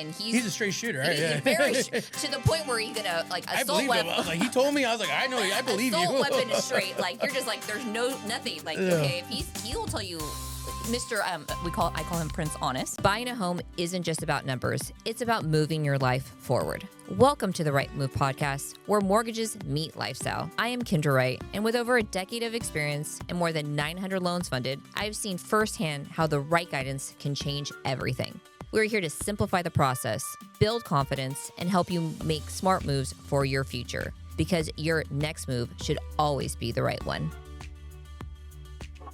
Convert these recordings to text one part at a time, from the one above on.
and he's a straight shooter, right? He's Yeah. very to the point where he's gonna like I assault believe weapon. him. I was like, he told me. I was like, I know. I believe assault you. weapon is straight. Like you're just like there's nothing. Like okay, if he will tell you. Mr. I call him Prince Honest. Buying a home isn't just about numbers. It's about moving your life forward. Welcome to the Right Move podcast, where mortgages meet lifestyle. I am Kendra Wright, and with over a decade of experience and more than 900 loans funded, I've seen firsthand how the right guidance can change everything. We're here to simplify the process, build confidence, and help you make smart moves for your future, because your next move should always be the right one.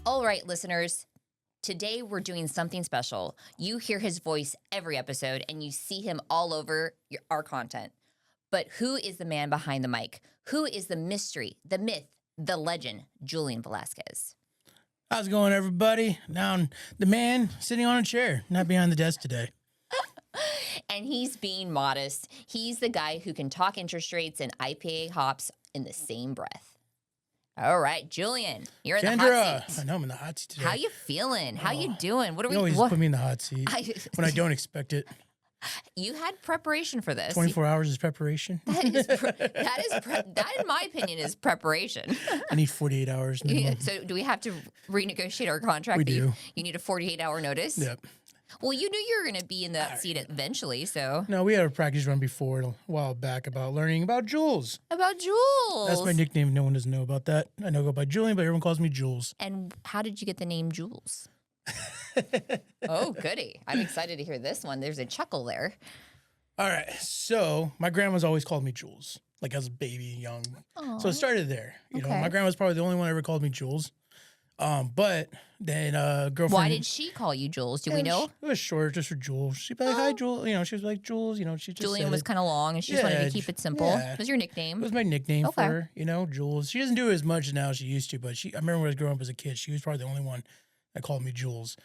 All right, listeners. Today, we're doing something special. You hear his voice every episode, and you see him all over our content. But who is the man behind the mic? Who is the mystery, the myth, the legend, Julian Velasquez? How's it going, everybody? Now, the man sitting on a chair, not behind the desk today. And he's being modest. He's the guy who can talk interest rates and IPA hops in the same breath. All right, Julian, you're in Kendra, the hot seat. I know I'm in the hot seat today. How you feeling? How you doing? What are You we? always put me in the hot seat when I don't expect it. You had preparation for this. 24 hours is preparation. That in my opinion, is preparation. I need 48 hours minimum. So do we have to renegotiate our contract? We do. You need a 48-hour notice? Yep. Well, you knew you were going to be in that seat eventually, so. No, we had a practice run before a while back about learning about Jules. About Jules. That's my nickname. No one doesn't know about that. I know I go by Julian, but everyone calls me Jules. And how did you get the name Jules? Oh, goody. I'm excited to hear this one. There's a chuckle there. All right. So my grandma's always called me Jules, like as a baby and young. Aww. So it started there. You know, Okay. my grandma's probably the only one who ever called me Jules. But then girlfriend. Why did she call you Jules? Do we know? It was short, just for Jules. She'd be like, "Hi, Jules." You know, she was like, "Jules." You know, she just Julian said was it. kind of long, and she just wanted to keep it simple. yeah. It was your nickname. It was my nickname Okay. for her. You know, Jules. She doesn't do it as much now as she used to, but I remember when I was growing up as a kid, she was probably the only one that called me Jules.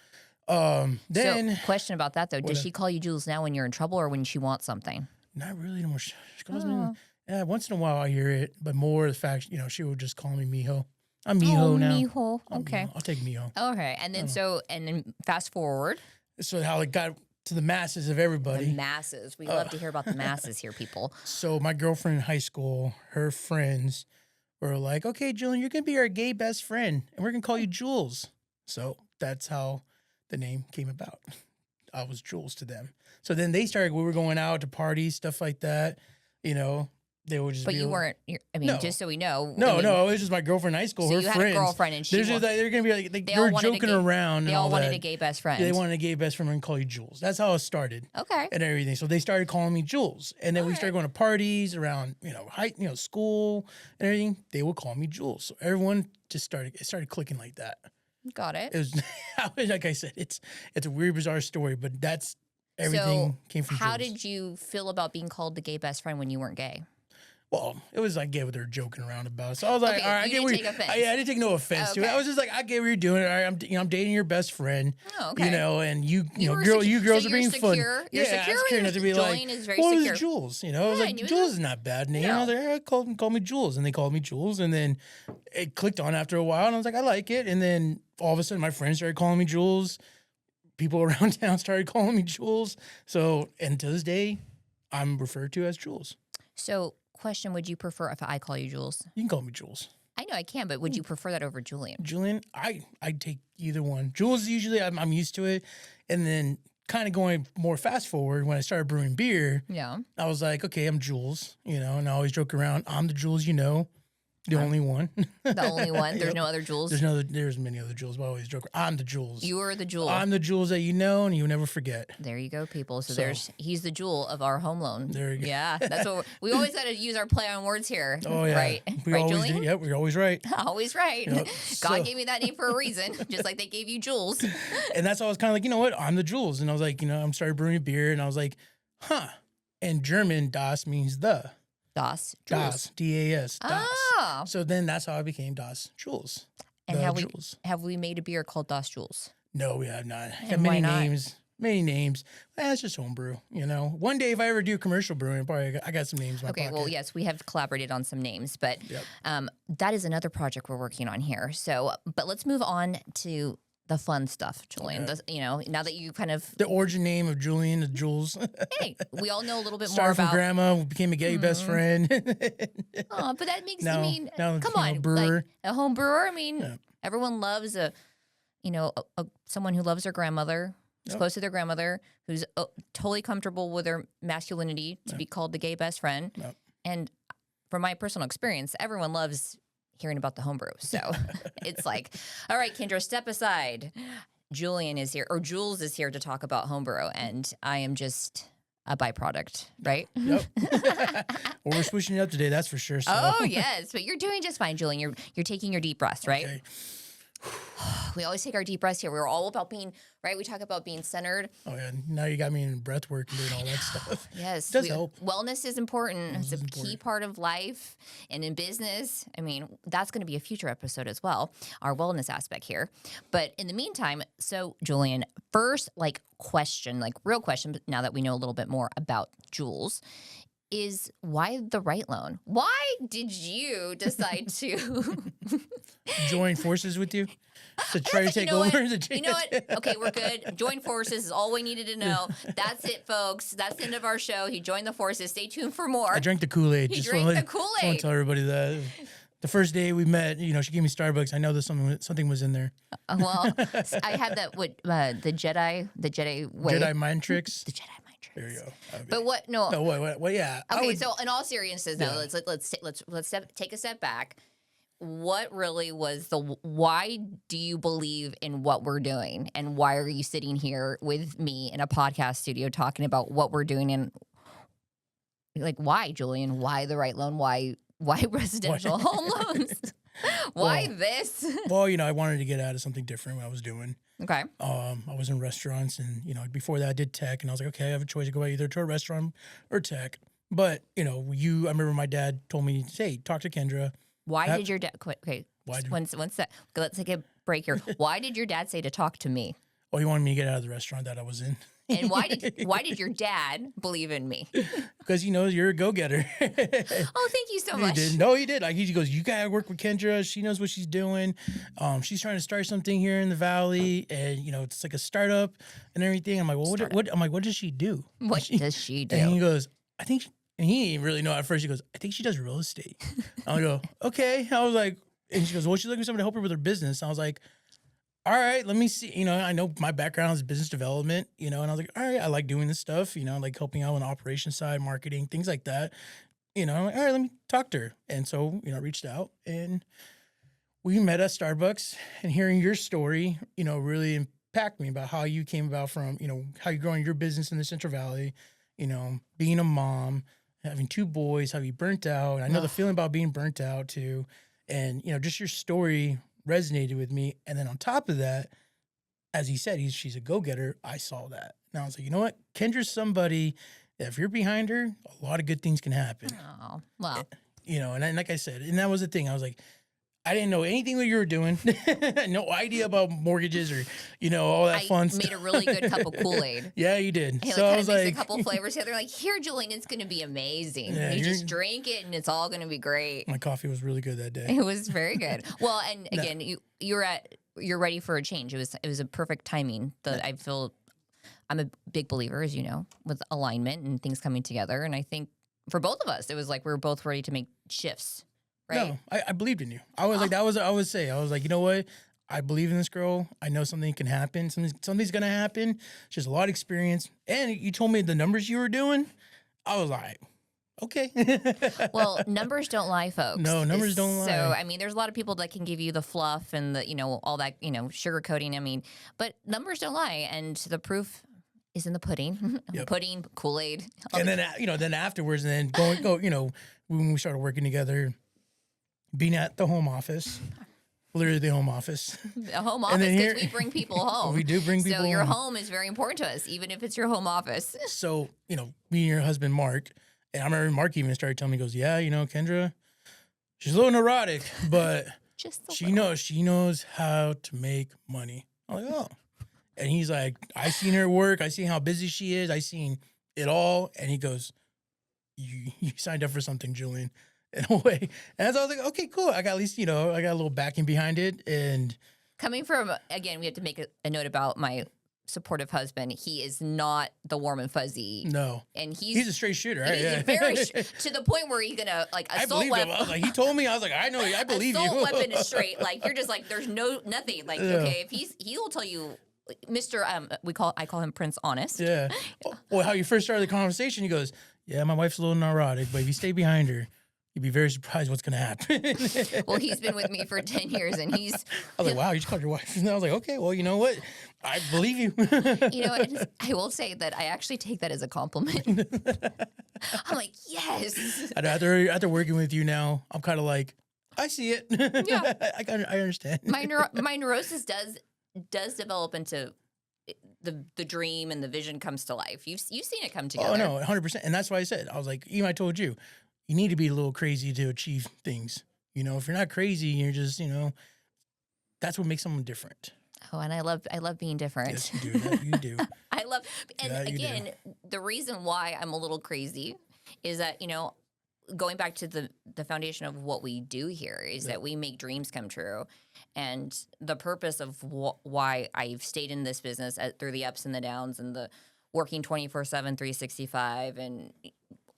Then So, question about that though: does she call you Jules now when you're in trouble, or when she wants something? not really anymore. She calls me. Yeah, once in a while I hear it, but more the fact, you know, she would just call me Mijo. I'm Mijo now. Mijo. Okay. I'll take Mijo. Okay. And then fast forward. So how it got to the masses of everybody. The masses. We love to hear about the masses here, people. So my girlfriend in high school, her friends were like, "Okay, Julian, you're gonna be our gay best friend, and we're gonna call you Jules." So that's how the name came about. I was Jules to them. So then they started. We were going out to parties, stuff like that. You know, they would just. But be you like, weren't. I mean, No. just so we know. No, I mean, no, it was just my girlfriend in high school. So her you had friends. a girlfriend, and she. They're just like, they're gonna be like they they all were wanted a joking gay- around. They and all wanted that. a gay best friend. Yeah, they wanted a gay best friend and call you Jules. That's how it started. Okay. And everything. So they started calling me Jules. And then we Alright. started going to parties around, school and everything. They would call me Jules. So everyone just started clicking like that. Got it. It was like I said, it's a weird, bizarre story, but that's everything came from How Jules. did you feel about being called the gay best friend when you weren't gay? Well, it was like, I get what they're joking around about. So I was like, Okay, all right, I you get didn't what take offense. I didn't take no offense to it. Okay. I was just like, I get what you're doing. All right, I'm dating your best friend. Oh, okay. And you were girls so are you're being fun. secure? You're yeah, secure I was curious enough to be Julian like, is very what secure. was Jules? I was Yeah, I like, knew Jules that. is not a bad name. No. I was like, all right, call me Jules, and they called me Jules, and then it clicked on after a while, and I was like, I like it, and then all of a sudden my friends started calling me Jules. People around town started calling me Jules. So, and to this day, I'm referred to as Jules. So, question: would you prefer if I call you Jules? You can call me Jules. I know I can, but would you prefer that over Julian? Julian, I'd take either one. Jules, usually I'm used to it. And then kind of going more fast forward, when I started brewing beer, Yeah. I was like, okay, I'm Jules, and I always joke around, I'm the Jules the only one. The only one. There's Yep. no other Jules. There's many other Jules, but I always joke, I'm the Jules. You are the Jewel. I'm the Jules that you know and you never forget. There you go, people. So, So- he's the Jewel of our home loan. There you go. Yeah, that's what we always got to use our play on words here. Oh, yeah. Right, We right, always Julian. do. Yep, we're always right. Always right. Yep. God So- gave me that name for a reason, just like they gave you Jules. And that's why I was kind of like, you know what? I'm the Jules. And I was like, I'm started brewing a beer and I was like, huh. In German, das means the. Das Jules. Das, D-A-S, das. Ah, So then that's how I became Das Jules. and The have Jules. we made a beer called Das Jules? No, we have not. Got And why many not? names. Many names. It's just homebrew, One day if I ever do commercial brewing, I got some names in my Okay, pocket. well, yes, we have collaborated on some names, but Yep. that is another project we're working on here. So, but let's move on to the fun stuff, Julian. Okay. Now that you kind of The origin name of Julian is Jules. hey, we all know a little bit more Started from about. grandma, became a gay best friend. Oh, but that makes now, now come you know, on, brewer. like a home brewer. I mean, Yeah. everyone loves someone who loves their grandmother, who's Yep. close to their grandmother, who's totally comfortable with their masculinity to be called the gay best friend. Yep. And from my personal experience, everyone loves hearing about the homebrew. So it's like, all right, Kendra, step aside. Julian is here, or Jules is here to talk about homebrew, and I am just a byproduct, right? Yep. Well, we're switching it up today, that's for sure. So. Oh yes, but you're doing just fine, Julian. You're taking your deep breaths, right? Okay. We always take our deep breaths here. We're all about being right. We talk about being centered. Oh yeah, now you got me in breath work and doing all that stuff. Yes, It does help. Wellness is important. It's a key important. part of life and in business. I mean, that's going to be a future episode as well, our wellness aspect here. But in the meantime, so Julian, first real question, but now that we know a little bit more about Jules, is why the Wright Loan? Why did you decide to Join forces with you to try to take over the You know what? Okay, we're good. Join forces is all we needed to know. That's it, folks. That's the end of our show. He joined the forces. Stay tuned for more. I drank the Kool-Aid. He Just drank wanna the let- just want Kool-Aid. to tell everybody that. The first day we met, she gave me Starbucks. I know there's something was in there. Well, I have that the Jedi way. Jedi mind tricks. The Jedi mind tricks. There you go. But what? No. No, what? Yeah. I Okay, would- so in all seriousness, now Yeah. let's take a step back. What really was why do you believe in what we're doing, and why are you sitting here with me in a podcast studio talking about what we're doing, and like why, Julian? Why the Wright Loan? Why residential home loans? Why this? Well, I wanted to get out of something different what I was doing. Okay. I was in restaurants, and before that I did tech, and I was like, okay, I have a choice to go either to a restaurant or tech. But I remember my dad told me, hey, talk to Kendra. Why did your dad? Okay. Why did- One sec. Let's take a break here. Why did your dad say to talk to me? Well, he wanted me to get out of the restaurant that I was in. And why did your dad believe in me? Because you're a go-getter. Oh, thank you so much. He did. No, he did. Like he goes, you gotta work with Kendra. She knows what she's doing. She's trying to start something here in the valley, and it's like a startup and everything. I'm like, well, what? I'm like, what does she do? What does she do? And he goes, I think. And he didn't really know at first. He goes, I think she does real estate. I go, okay. I was like, and she goes, well, she's looking for someone to help her with her business. I was like, all right, let me see. I know my background is business development, and I was like, all right, I like doing this stuff, I like helping out on the operations side, marketing, things like that. I'm like, all right, let me talk to her. And so, I reached out, and we met at Starbucks, and hearing your story, really impacted me about how you came about from, how you're growing your business in the Central Valley, being a mom, having 2 boys, how you burnt out. And I know the feeling about being burnt out too. And, just your story resonated with me. And then on top of that, as he said, she's a go-getter. I saw that. And I was like, you know what? Kendra's somebody that if you're behind her, a lot of good things can happen. Oh, well. And like I said, and that was the thing. I was like, I didn't know anything that you were doing. No idea about mortgages or, all that fun stuff. I made a really good cup of Kool-Aid. Yeah, you did. Hey, So I was mix like, a couple flavors together. Like, here, Julian, it's going to be amazing. Yeah, You just drink it, and it's all going to be great. my coffee was really good that day. It was very good. Well, and again, you're ready for a change. It was a perfect timing. I feel I'm a big believer, as you know, with alignment and things coming together. And I think for both of us, it was like we were both ready to make shifts. Right? No, I believed in you. I was like, that was, I would say, I was like, you know what? I believe in this girl. I know something can happen. Something's going to happen. She has a lot of experience. And you told me the numbers you were doing. I was like, okay. Well, numbers don't lie, folks. No, numbers don't lie. So, I mean, there's a lot of people that can give you the fluff and the, all that, sugar coating. I mean, but numbers don't lie. And the proof is in the pudding. Yep. Pudding, Kool-Aid. And then, then afterwards, and then when we started working together, being at the home office, literally the home office. The home office, because we bring people home. We do bring people So your home. home is very important to us, even if it's your home office. So, me and your husband, Mark, and I remember Mark even started telling me, he goes, yeah, Kendra, she's a little neurotic, but she knows how to make money. I'm like, oh. And he's like, I seen her work. I seen how busy she is. I seen it all. And he goes, you signed up for something, Julian, in a way. And so I was like, okay, cool. I got at least, I got a little backing behind it. And Coming from, again, we have to make a note about my supportive husband. He is not the warm and fuzzy. No. And he's a straight shooter, right? He's Yeah. very to the point where he's gonna like I assault believed him. weapon. I was like, he told me. I was like, I know. I believe you. Assault weapon is straight. Like you're just like, there's nothing. Like okay, if he'll tell you, Mr. I call him Prince Honest. Yeah. Well, how you first started the conversation, he goes, "Yeah, my wife's a little neurotic, but if you stay behind her, you'd be very surprised what's going to happen." Well, he's been with me for 10 years, and I was like, wow, you just called your wife. And I was like, okay, well, you know what? I believe you. And I will say that I actually take that as a compliment. I'm like, yes. After working with you now, I'm kind of like, I see it. Yeah. I understand. My neurosis does develop into the dream, and the vision comes to life. You've seen it come together. Oh, no, 100%. And that's why I said, I was like, even I told you, you need to be a little crazy to achieve things. You know, if you're not crazy, you're just, that's what makes someone different. Oh, and I love being different. Yes, you do. You do. I love, and Yeah, again, the reason why I'm a little crazy is that, going back to the foundation of what we do here is that we make dreams come true. And the purpose of why I've stayed in this business through the ups and the downs and the working 24/7, 365 and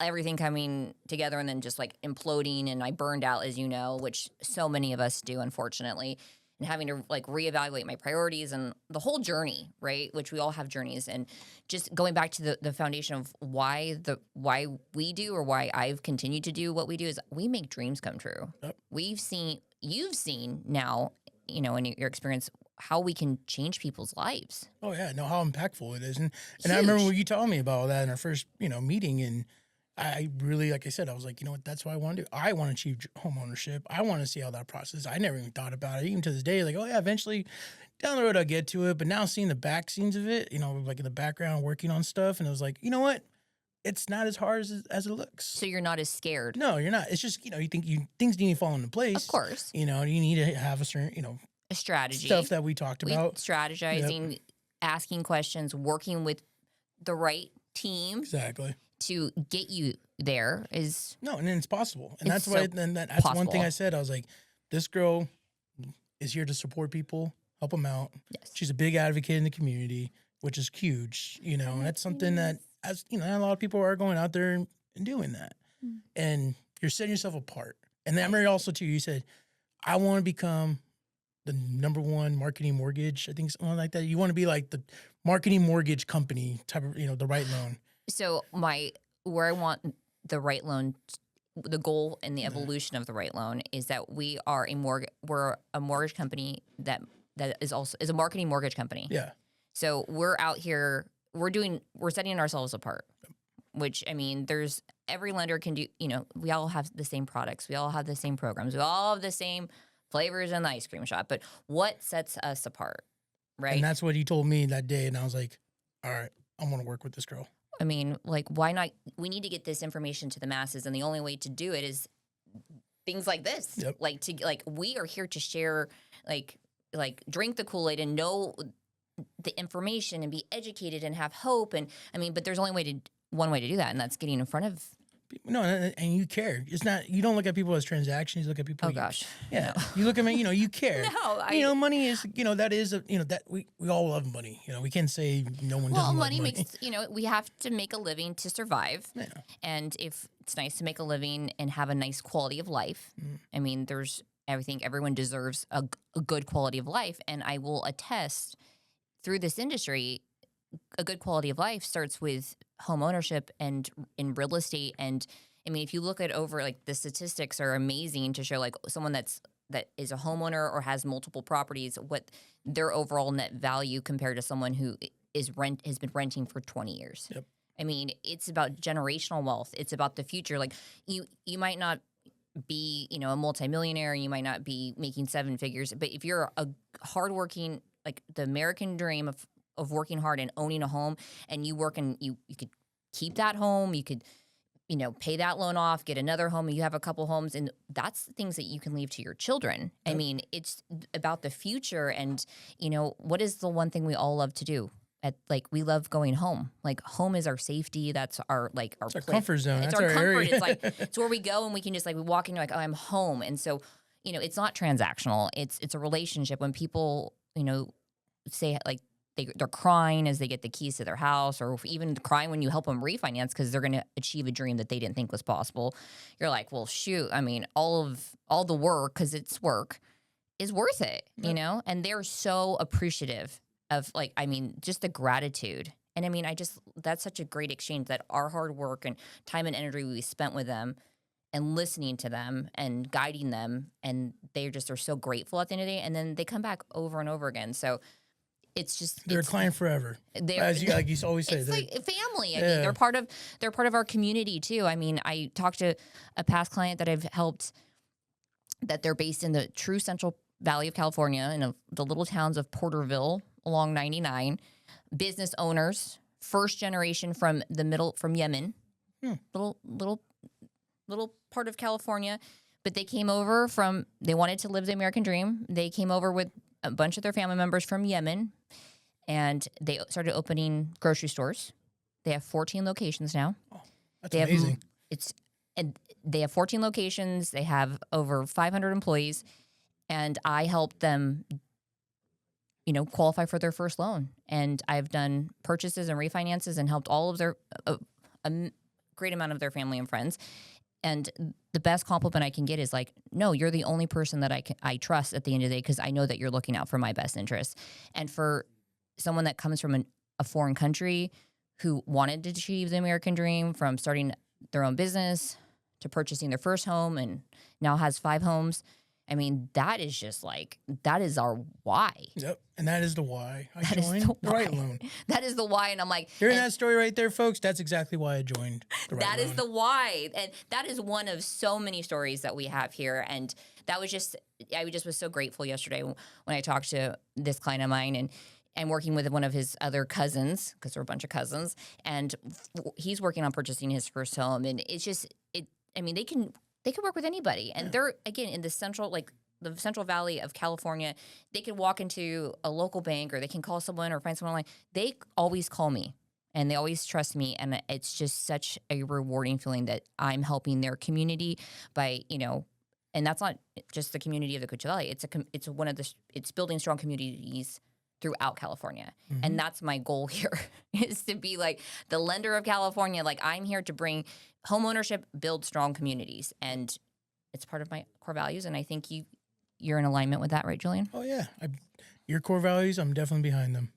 everything coming together and then just like imploding, and I burned out, as you know, which so many of us do, unfortunately, and having to like reevaluate my priorities and the whole journey, right? Which we all have journeys, and just going back to the foundation of why we do, or why I've continued to do what we do, is we make dreams come true. Yep. You've seen now, in your experience, how we can change people's lives. Oh yeah, know how impactful it is, and I remember when you told me about all that in our first meeting, and I really, like I said, I was like, you know what, that's what I want to do. I want to achieve home ownership. I want to see how that process. I never even thought about it, even to this day. Like, oh yeah, eventually down the road I'll get to it. But now seeing the back scenes of it, like in the background working on stuff, and it was like, you know what, it's not as hard as it looks. So you're not as scared. No, you're not. It's just you think things need to fall into place. Of course. You need to have a certain a strategy, stuff that we talked about, strategizing, asking questions, working with the right team. Exactly. To get you there is and then it's possible, and that's so why. Then that's possible. one thing I said. I was like, this girl is here to support people, help them out. Yes. She's a big advocate in the community, which is huge. And that's something that, as a lot of people are going out there and doing that, and you're setting yourself apart. And then I remember also too, you said, I want to become the #1 marketing mortgage. I think something like that. You want to be like the marketing mortgage company type of, the Wright Loan. So where I want the Wright Loan, the goal and the evolution of the Wright Loan is that we're a mortgage company that is a marketing mortgage company. Yeah. So we're out here, we're setting ourselves apart, which, I mean, every lender can do, we all have the same products. We all have the same programs. We all have the same flavors in the ice cream shop, but what sets us apart, right? And that's what he told me that day. And I was like, all right, I want to work with this girl. I mean, like, why not? We need to get this information to the masses, and the only way to do it is things like this. Yep. We are here to share, like drink the Kool-Aid and know the information and be educated and have hope. And I mean, but there's only one way to do that, and that's getting in front of. No, and you care. It's not. You don't look at people as transactions. You look at people. Oh gosh. Yeah. No. You look at me. You care. No, money is. That is. That we all love money. We can't say no one. Well, doesn't money love money. makes. We have to make a living to survive. Yeah. And if it's nice to make a living and have a nice quality of life, I mean, I think everyone deserves a good quality of life, and I will attest through this industry. A good quality of life starts with home ownership and in real estate. And I mean, if you look at the statistics are amazing to show like someone that is a homeowner or has multiple properties, what their overall net value compared to someone who has been renting for 20 years. Yep. I mean, it's about generational wealth. It's about the future. Like you might not be, a multimillionaire, you might not be making 7 figures, but if you're a hardworking, like the American dream of working hard and owning a home, and you work and you could keep that home, you could, pay that loan off, get another home, and you have a couple homes, and that's the things that you can leave to your children. Yep. I mean, it's about the future, and, what is the one thing we all love to do? We love going home. Like home is our safety. That's our it's our comfort zone. It's that's our comfort. area. It's where we go and we can just we walk in, like, oh, I'm home. And so, it's not transactional. It's a relationship. When people, say like they're crying as they get the keys to their house, or even crying when you help them refinance because they're going to achieve a dream that they didn't think was possible. You're like, well, shoot. I mean, all the work, because it's work, is worth it, And they're so appreciative of just the gratitude. And I mean, that's such a great exchange, that our hard work and time and energy we spent with them and listening to them and guiding them, and they're so grateful at the end of the day. And then they come back over and over again. So they're a client forever. As you always say, it's like a family. I mean, they're part of our community too. I mean, I talked to a past client that I've helped, that they're based in the true Central Valley of California, in the little towns of Porterville along 99. Business owners, first generation from Yemen, little part of California, but they came over they wanted to live the American dream. They came over with a bunch of their family members from Yemen, and they started opening grocery stores. They have 14 locations now. Oh, that's amazing. They have 14 locations. They have over 500 employees, and I helped them, qualify for their first loan. And I've done purchases and refinances and helped all of their a great amount of their family and friends. And the best compliment I can get is like, no, you're the only person that I trust at the end of the day, because I know that you're looking out for my best interests. And for someone that comes from a foreign country who wanted to achieve the American dream, from starting their own business to purchasing their first home and now has 5 homes, I mean, that is our why. Yep. And that is the why I joined the Wright Loan. That is the why. And I'm like, hearing that story right there, folks, that's exactly why I joined the Wright Loan. That is the why. And that is one of so many stories that we have here. And that was I just was so grateful yesterday when I talked to this client of mine, and working with one of his other cousins, because they're a bunch of cousins, and he's working on purchasing his first home. And it's they can work with anybody. And they're, again, in the Central Valley of California. They could walk into a local bank, or they can call someone or find someone online. They always call me, and they always trust me. And it's just such a rewarding feeling that I'm helping their community by, and that's not just the community of the Coachella Valley. It's building strong communities throughout California. Mm-hmm. And that's my goal here, is to be like the lender of California. Like, I'm here to bring homeownership, build strong communities. And it's part of my core values. And I think you're in alignment with that, right, Julian? Oh, yeah. Your core values, I'm definitely behind them.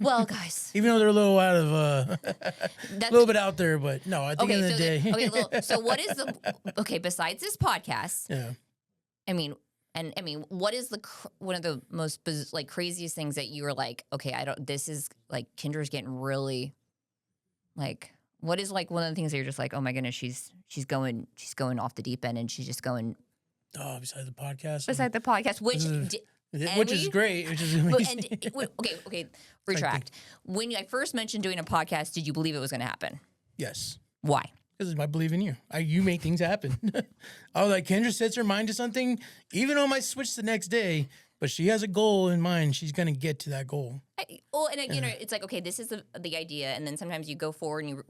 Well, guys. Even though they're a little out of, a little bit out there, but no, at the end of the day. So what is besides this podcast? Yeah. What is one of the most craziest things that you were like, okay, this is like, Kendra's getting really, like, what is like one of the things that you're just like, oh my goodness, she's going off the deep end, and she's just going. Oh, besides the podcast. Which is great. Which is amazing. Okay. Retract. When I first mentioned doing a podcast, did you believe it was going to happen? Yes. Why? Because I believe in you. You make things happen. I was like, Kendra sets her mind to something, even on my switch the next day, but she has a goal in mind. She's going to get to that goal. It's like, okay, this is the idea. And then sometimes you go forward and you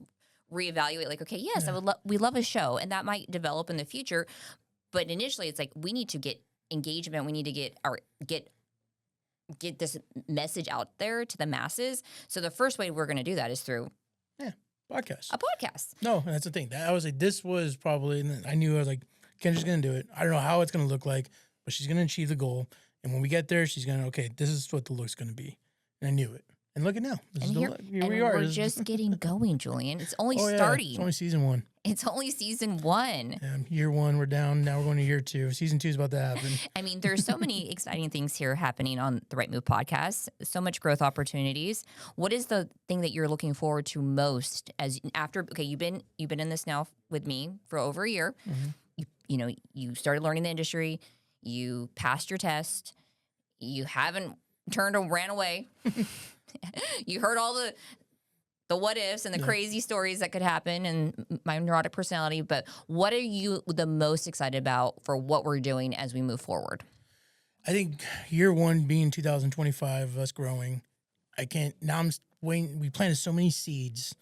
reevaluate, like, okay, yes, we love a show, and that might develop in the future. But initially, it's like, we need to get engagement. We need to get this message out there to the masses. So the first way we're going to do that is through podcast. A podcast. No, that's the thing. I was like, this was probably, and I knew, I was like, Kendra's going to do it. I don't know how it's going to look like, but she's going to achieve the goal. And when we get there, she's going to, okay, this is what the look's going to be. And I knew it. And look at now. Here we are. We're just getting going, Julian. It's only starting. It's only season 1. It's only season 1. Year 1, we're down. Now we're going to year 2. Season 2 is about to happen. I mean, there's so many exciting things here happening on the Right Move podcast. So much growth opportunities. What is the thing that you're looking forward to most you've been in this now with me for over a year. Mm-hmm. You started learning the industry. You passed your test. You haven't turned or ran away. You heard all the what ifs and the crazy stories that could happen, and my neurotic personality. But what are you the most excited about for what we're doing as we move forward? I think year 1 being 2025, us growing. I'm waiting. We planted so many seeds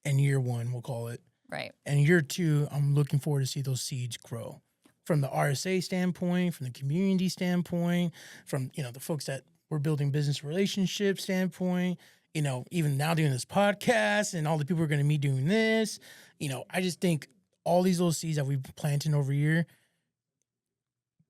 in year 1, we'll call it. Right. And year 2, I'm looking forward to see those seeds grow from the RSA standpoint, from the community standpoint, from, the folks that we're building business relationship standpoint, even now doing this podcast and all the people we're going to meet doing this, I just think all these little seeds that we've been planting over a year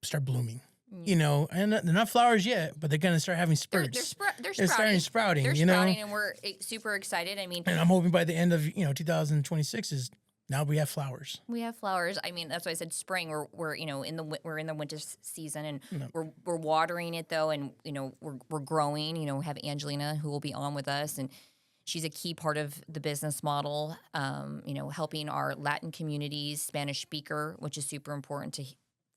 start blooming. And they're not flowers yet, but they're going to start having spurts. They're starting sprouting. They're sprouting, and we're super excited. I mean, and I'm hoping by the end of 2026 is now we have flowers. We have flowers. I mean, that's why I said spring. We're in the winter season, and we're watering it though, and we're growing. We have Angelina who will be on with us, and she's a key part of the business model. Helping our Latin communities, Spanish speaker, which is super important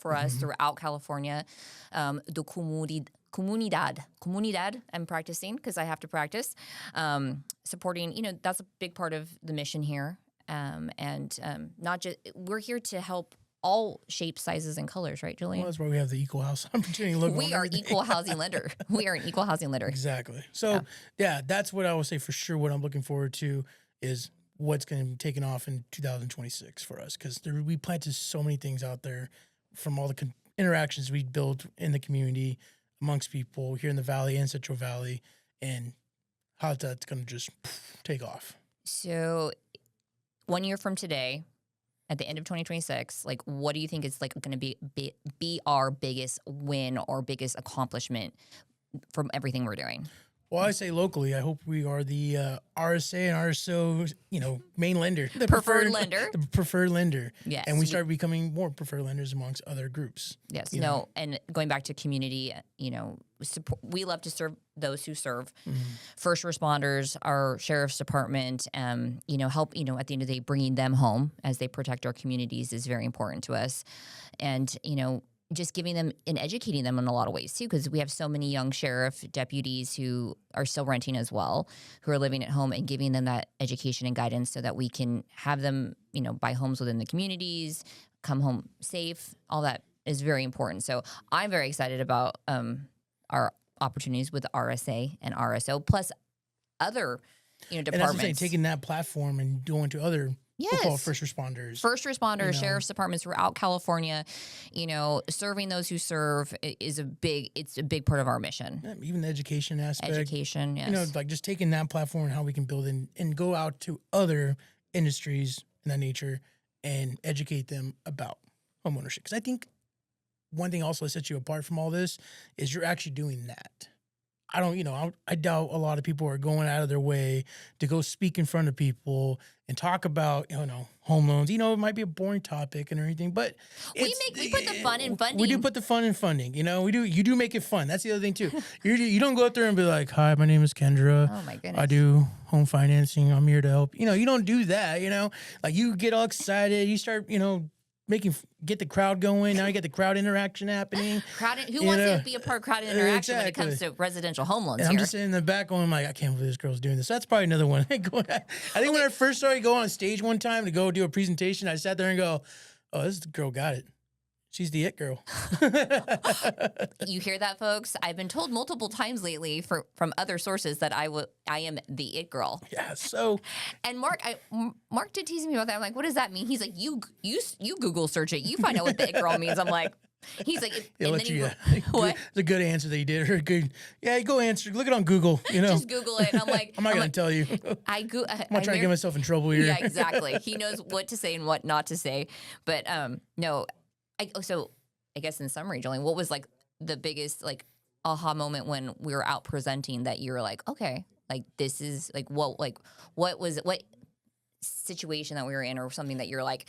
for us throughout California. The comunidad, I'm practicing because I have to practice. Supporting, that's a big part of the mission here. Not just, we're here to help all shapes, sizes, and colors, right, Julian? Well, that's why we have the equal house opportunity logo. We are equal housing lender. We are an equal housing lender. Exactly. So, yeah, that's what I would say for sure. What I'm looking forward to is what's going to be taken off in 2026 for us, because we planted so many things out there from all the interactions we built in the community amongst people here in the Valley and Central Valley, and how that's going to just take off. So 1 year from today, at the end of 2026, like, what do you think is like going to be our biggest win or biggest accomplishment from everything we're doing? Well, I say locally, I hope we are the RSA and RSO, main lender. The preferred lender. The preferred lender. Yes. And we start becoming more preferred lenders amongst other groups. Yes. And going back to community, we love to serve those who serve. First responders, our sheriff's department, help, at the end of the day, bringing them home as they protect our communities is very important to us. And, just giving them and educating them in a lot of ways too, because we have so many young sheriff deputies who are still renting as well, who are living at home, and giving them that education and guidance so that we can have them, buy homes within the communities, come home safe. All that is very important. So I'm very excited about our opportunities with RSA and RSO, plus other, departments. And that's what I'm saying, taking that platform and going to other we'll call first responders, sheriff's departments throughout California, serving those who serve it's a big part of our mission. Yeah, even the education aspect. Education, yes. Like just taking that platform and how we can build and go out to other industries in that nature and educate them about homeownership. Because I think one thing also that sets you apart from all this is you're actually doing that. I doubt a lot of people are going out of their way to go speak in front of people and talk about, home loans. It might be a boring topic and everything, but we put the fun in funding. We do put the fun in funding. You do make it fun. That's the other thing too. You don't go out there and be like, "Hi, my name is Kendra. Oh my goodness. I do home financing. I'm here to help." You don't do that. Like you get all excited. You start, get the crowd going. Now you get the crowd interaction happening. Who wants to be a part of crowd interaction when it comes to residential home loans? I'm just sitting in the back going, like, I can't believe this girl's doing this. So that's probably another one. I think when I first started going on stage one time to go do a presentation, I sat there and go, "Oh, this girl got it. She's the it girl." You hear that, folks? I've been told multiple times lately from other sources that I am the it girl. Yeah. So, and Mark did tease me about that. I'm like, "What does that mean?" He's like, "You Google search it. You find out what the it girl means." I'm like, he's like, what? It's a good answer that you did. Or a good, go answer. Look it on Google. Just Google it. And I'm like, I'm not gonna tell you. I'm not trying to get myself in trouble here. Yeah, exactly. He knows what to say and what not to say. But no. So I guess in summary, Julian, what was like the biggest like aha moment when we were out presenting that you were like, okay, like this is like what situation that we were in, or something that you're like,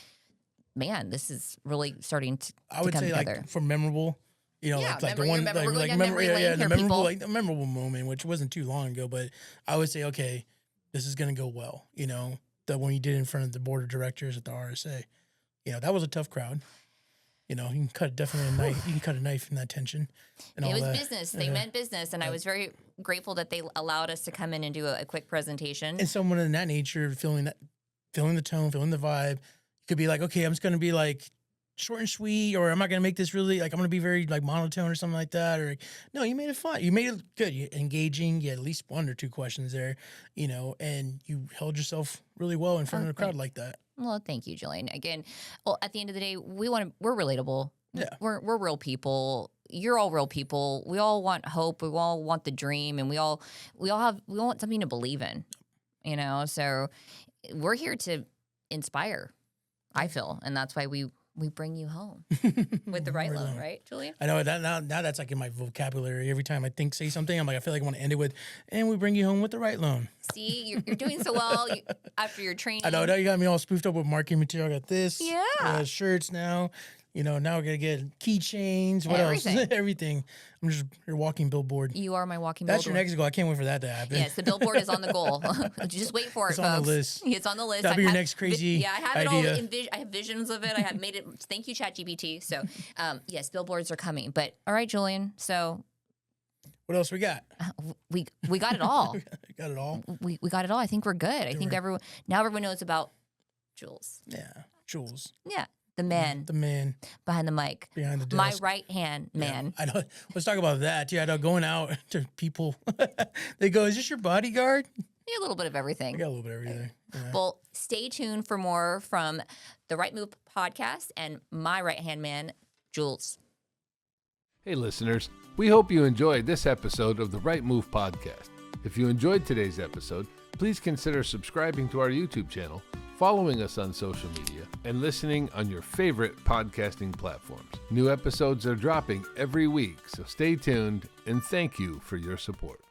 man, this is really starting to I would come say together. Like for memorable, like the one the memorable moment, which wasn't too long ago, but I would say, okay, this is gonna go well. That when you did in front of the board of directors at the RSA, that was a tough crowd. You can cut definitely a knife. You can cut a knife in that tension. And it was business. They meant business, and I was very grateful that they allowed us to come in and do a quick presentation. And someone in that nature, feeling the tone, feeling the vibe, could be like, okay, I'm just gonna be like short and sweet, or I'm not gonna make this really like I'm gonna be very like monotone or something like that. Or no, you made it fun. You made it good. You engaging. You had at least one or two questions there, and you held yourself really well in front of the crowd like that. Well, thank you, Julian. Again, at the end of the day, we're relatable. Yeah. We're real people. You're all real people. We all want hope. We all want the dream, and we all want something to believe in. So we're here to inspire. I feel, and that's why we bring you home with the Wright Loan, right, Julia? I know that now that's like in my vocabulary. Every time I say something, I'm like, I feel like I want to end it with, and we bring you home with the Wright Loan. See, you're doing so well after your training. I know, now you got me all spoofed up with marketing material. I got this. Yeah. Shirts now. Now we're going to get keychains. What else? Everything. I'm just your walking billboard. You are my walking That's billboard. your next goal. I can't wait for that to happen. Yes, the billboard is on the goal. Just wait for it, It's folks. on the list. It's on the list. That'll be your next crazy I have idea. it all. I have visions of it. I have made it. Thank you, ChatGPT. So, yes, billboards are coming. But all right, Julian. So, what else we got? We got it all. Got it all. We got it all. I think we're good. I think everyone knows about Jules. Yeah, Jules. Yeah. The man behind the mic. Behind the desk. My right-hand man. Yeah, I know. Let's talk about that. Yeah, I know going out to people. They go, is this your bodyguard? Yeah, a little bit of everything. I got a little bit of everything. Yeah. Well, stay tuned for more from the Right Move podcast and my right-hand man, Jules. Hey, listeners. We hope you enjoyed this episode of the Right Move podcast. If you enjoyed today's episode, please consider subscribing to our YouTube channel, following us on social media, and listening on your favorite podcasting platforms. New episodes are dropping every week, so stay tuned, and thank you for your support.